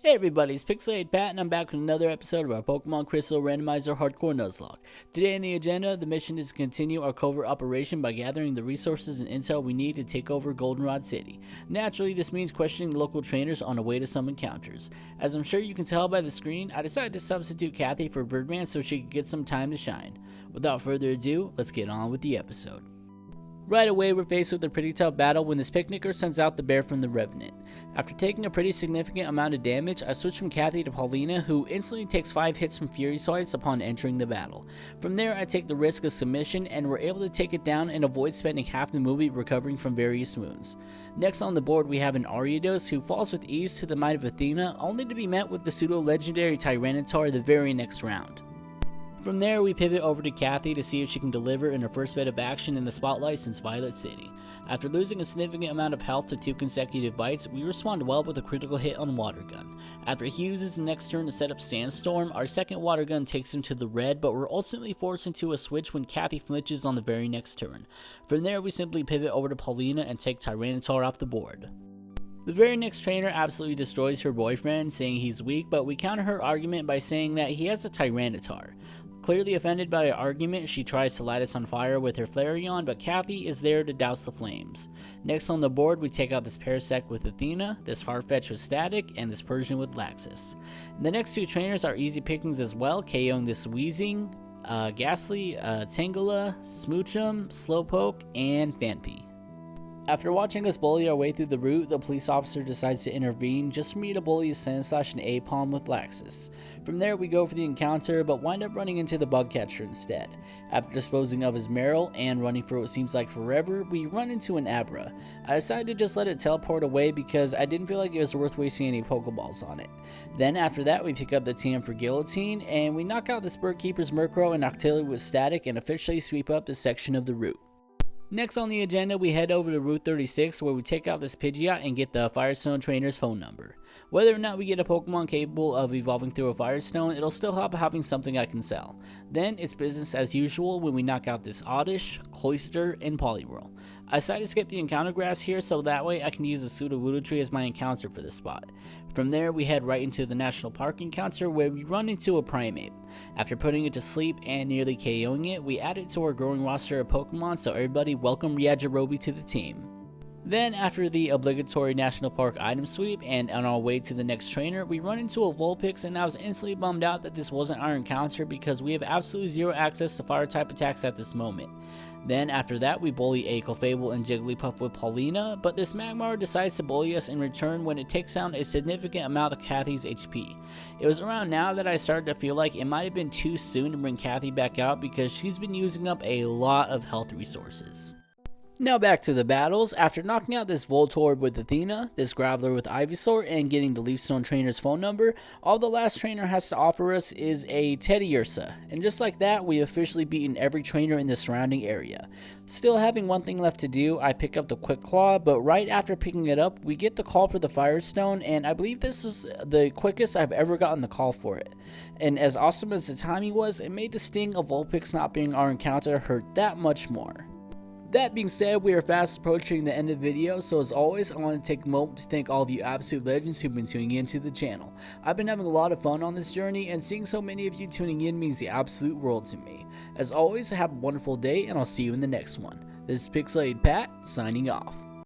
Hey everybody, it's Pixelated Pat, and I'm back with another episode of our Pokemon Crystal Randomizer Hardcore Nuzlocke. Today in the agenda, the mission is to continue our covert operation by gathering the resources and intel we need to take over Goldenrod City. Naturally, this means questioning local trainers on the way to some encounters. As I'm sure you can tell by the screen, I decided to substitute Kathy for Birdman so she could get some time to shine. Without further ado, let's get on with the episode. Right away, we're faced with a pretty tough battle when this picnicker sends out the bear from the Revenant. After taking a pretty significant amount of damage, I switch from Kathy to Paulina, who instantly takes 5 hits from Fury Swipes upon entering the battle. From there, I take the risk of submission, and we're able to take it down and avoid spending half the movie recovering from various wounds. Next on the board, we have an Ariados who falls with ease to the might of Athena, only to be met with the pseudo-legendary Tyranitar the very next round. From there, we pivot over to Kathy to see if she can deliver in her first bit of action in the spotlight since Violet City. After losing a significant amount of health to 2 consecutive bites, we respond well with a critical hit on Water Gun. After he uses the next turn to set up Sandstorm, our second Water Gun takes him to the red, but we're ultimately forced into a switch when Kathy flinches on the very next turn. From there, we simply pivot over to Paulina and take Tyranitar off the board. The very next trainer absolutely destroys her boyfriend, saying he's weak, but we counter her argument by saying that he has a Tyranitar. Clearly offended by our argument, she tries to light us on fire with her Flareon, but Kathy is there to douse the flames. Next on the board, we take out this Parasect with Athena, this Farfetch with Static, and this Persian with Laxus. The next 2 trainers are easy pickings as well, KOing this Weezing, Ghastly, Tangela, Smoochum, Slowpoke, and Phanpy. After watching us bully our way through the route, the police officer decides to intervene just for me to bully Sandslash and Aipom with Laxus. From there, we go for the encounter, but wind up running into the Bugcatcher instead. After disposing of his Meryl and running for what seems like forever, we run into an Abra. I decided to just let it teleport away because I didn't feel like it was worth wasting any Pokeballs on it. Then after that, we pick up the TM for Guillotine, and we knock out the Spurtkeeper's Murkrow and Octillery with Static and officially sweep up this section of the route. Next on the agenda, we head over to Route 36 where we take out this Pidgeot and get the Firestone trainer's phone number. Whether or not we get a Pokemon capable of evolving through a Firestone, it'll still help having something I can sell. Then it's business as usual when we knock out this Oddish, Cloyster, and Poliwhirl. I decided to skip the encounter grass here so that way I can use the Sudowoodo tree as my encounter for this spot. From there, we head right into the National Park encounter where we run into a Primeape. After putting it to sleep and nearly KOing it, we add it to our growing roster of Pokemon, so everybody welcome Yajirobe to the team. Then, after the obligatory National Park item sweep and on our way to the next trainer, we run into a Vulpix, and I was instantly bummed out that this wasn't our encounter because we have absolutely zero access to fire type attacks at this moment. Then after that, we bully a Clefable and Jigglypuff with Paulina, but this Magmar decides to bully us in return when it takes down a significant amount of Kathy's HP. It was around now that I started to feel like it might have been too soon to bring Kathy back out because she's been using up a lot of health resources. Now back to the battles. After knocking out this Voltorb with Athena, this Graveler with Ivysaur, and getting the Leafstone trainer's phone number, all the last trainer has to offer us is a Teddiursa, and just like that, we officially beaten every trainer in the surrounding area. Still having one thing left to do, I pick up the Quick Claw, but right after picking it up, we get the call for the Firestone, and I believe this was the quickest I've ever gotten the call for it. And as awesome as the timing was, it made the sting of Vulpix not being our encounter hurt that much more. That being said, we are fast approaching the end of the video, so as always, I want to take a moment to thank all of you absolute legends who've been tuning into the channel. I've been having a lot of fun on this journey, and seeing so many of you tuning in means the absolute world to me. As always, have a wonderful day, and I'll see you in the next one. This is Pixelated Pat, signing off.